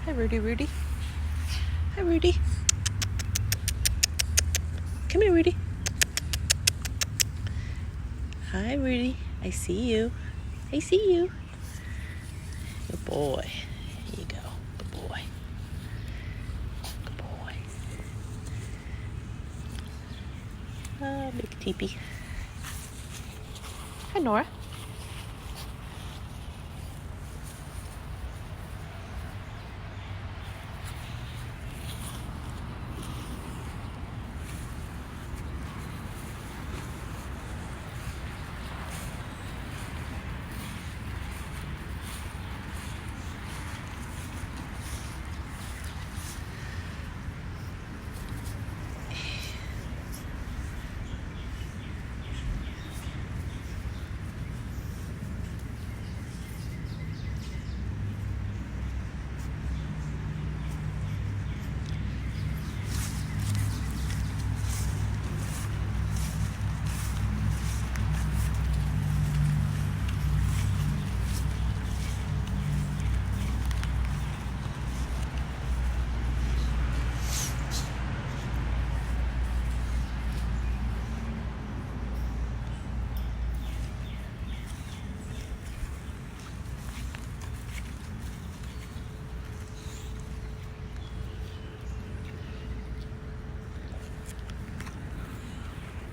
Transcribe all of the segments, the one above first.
Hi, Rudy, Rudy. Hi, Rudy. Come here, Rudy. Hi, Rudy. I see you. I see you. Good boy. Here you go. Good boy. Good boy. Oh, big teepee. Hi, Nora.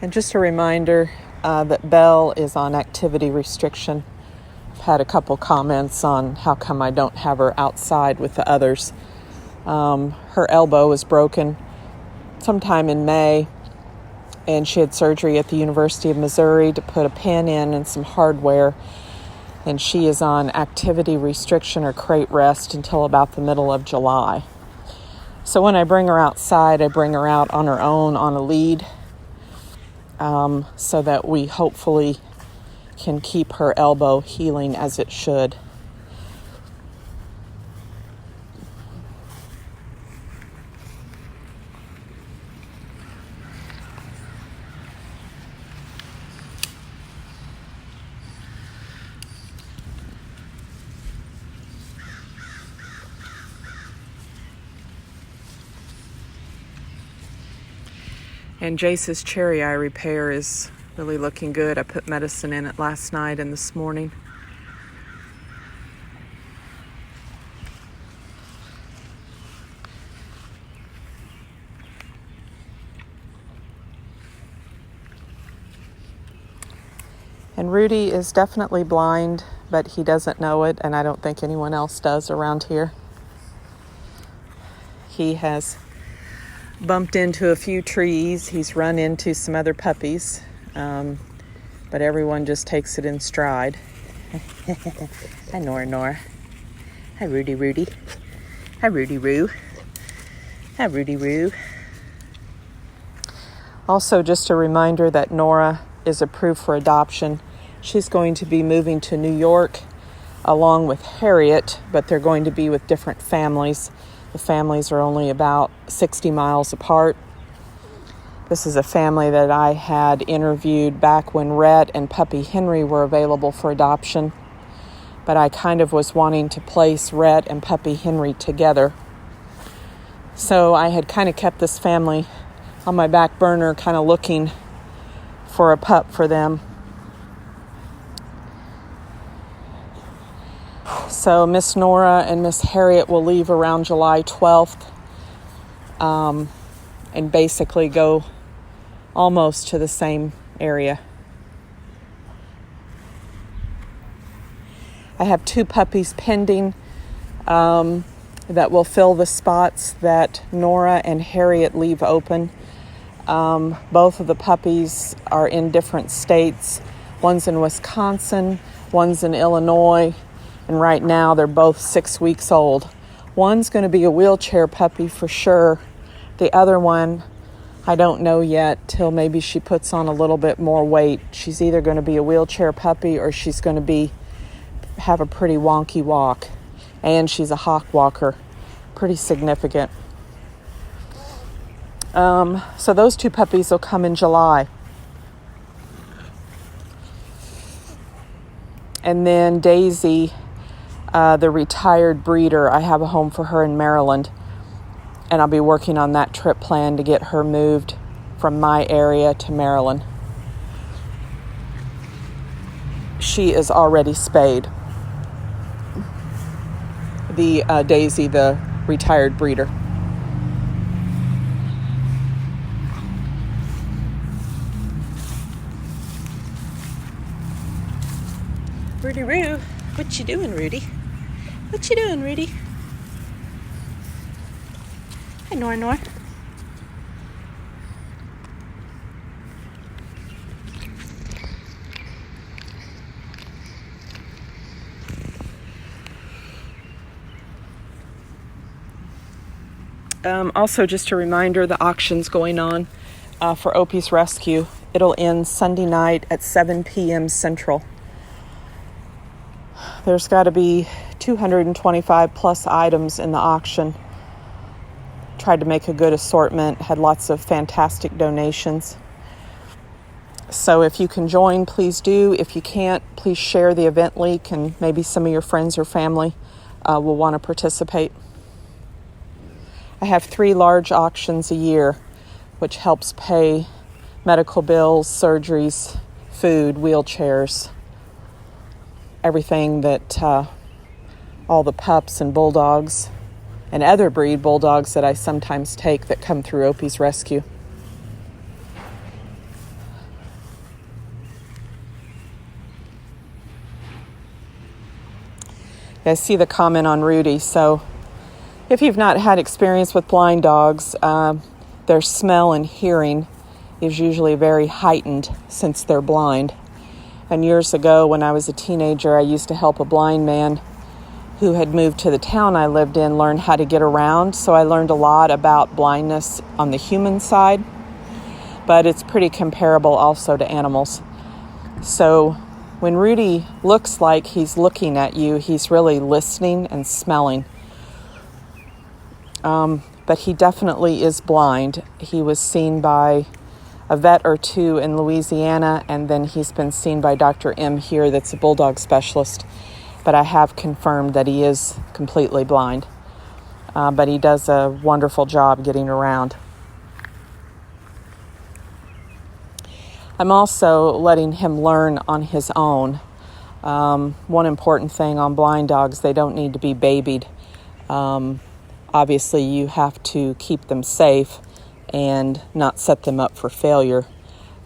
And just a reminder that Belle is on activity restriction. I've had a couple comments on how come I don't have her outside with the others. Her elbow was broken sometime in May, and she had surgery at the University of Missouri to put a pin in and some hardware. And she is on activity restriction or crate rest until about the middle of July. So when I bring her outside, I bring her out on her own on a lead, so that we hopefully can keep her elbow healing as it should. And Jace's cherry eye repair is really looking good. I put medicine in it last night and this morning. And Rudy is definitely blind, but he doesn't know it, and I don't think anyone else does around here. He has bumped into a few trees. He's run into some other puppies, but everyone just takes it in stride. Hi, Nora. Hi, Rudy. Hi, Rudy. Hi, Rudy. Also, just a reminder that Nora is approved for adoption. She's going to be moving to New York along with Harriett, but they're going to be with different families. The families are only about 60 miles apart. This is a family that I had interviewed back when Rhett and puppy Henry were available for adoption, but I kind of was wanting to place Rhett and puppy Henry together. So I had kind of kept this family on my back burner, kind of looking for a pup for them. So Miss Nora and Miss Harriett will leave around July 12th and basically go almost to the same area. I have 2 puppies pending that will fill the spots that Nora and Harriett leave open. Both of the puppies are in different states. One's in Wisconsin, one's in Illinois, and right now they're both 6 weeks old. One's going to be a wheelchair puppy for sure. The other one, I don't know yet till maybe she puts on a little bit more weight. She's either going to be a wheelchair puppy or she's going to have a pretty wonky walk. And she's a hawk walker. Pretty significant. So those 2 puppies will come in July. And then Daisy the retired breeder. I have a home for her in Maryland, and I'll be working on that trip plan to get her moved from my area to Maryland. She is already spayed. The Daisy, the retired breeder. Rudy Roo, what you doing, Rudy? What you doing, Rudy? Hi, Nora, Nora. Also, just a reminder, the auction's going on for Opie's Rescue. It'll end Sunday night at 7 p.m. Central. There's got to be 225 plus items in the auction. Tried to make a good assortment, had lots of fantastic donations. So if you can join, please do. If you can't, please share the event link, and maybe some of your friends or family will want to participate. I have 3 large auctions a year, which helps pay medical bills, surgeries, food, wheelchairs, everything that all the pups and bulldogs and other breed bulldogs that I sometimes take that come through Opie's Rescue. I see the comment on Rudy. So if you've not had experience with blind dogs, their smell and hearing is usually very heightened since they're blind. And years ago, when I was a teenager, I used to help a blind man who had moved to the town I lived in learn how to get around. So I learned a lot about blindness on the human side, but it's pretty comparable also to animals. So when Rudy looks like he's looking at you, he's really listening and smelling. But he definitely is blind. He was seen by a vet or 2 in Louisiana, and then he's been seen by Dr. M here, that's a bulldog specialist. But I have confirmed that he is completely blind. But he does a wonderful job getting around. I'm also letting him learn on his own. One important thing on blind dogs, they don't need to be babied. Obviously, you have to keep them safe and not set them up for failure,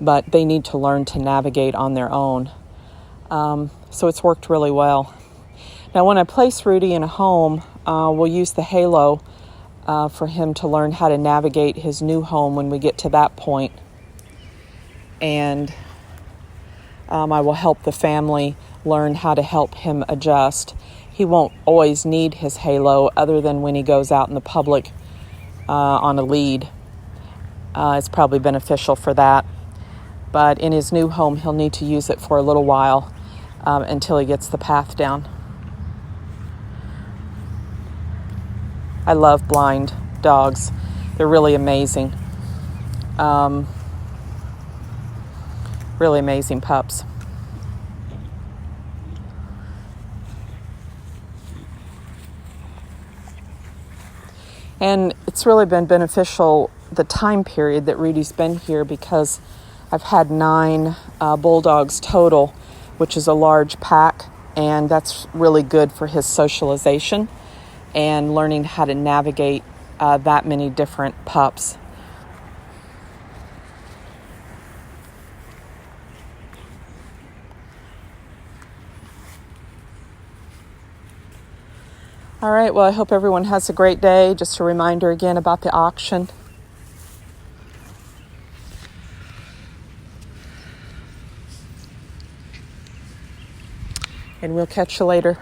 but they need to learn to navigate on their own. So it's worked really well. Now, when I place Rudy in a home, we'll use the halo for him to learn how to navigate his new home when we get to that point. And I will help the family learn how to help him adjust. He won't always need his halo other than when he goes out in the public on a lead. It's probably beneficial for that. But in his new home, he'll need to use it for a little while until he gets the path down. I love blind dogs. They're really amazing. Really amazing pups. And it's really been beneficial, the time period that Rudy's been here, because I've had 9 bulldogs total, which is a large pack, and that's really good for his socialization and learning how to navigate that many different pups. All right, well, I hope everyone has a great day. Just a reminder again about the auction. And we'll catch you later.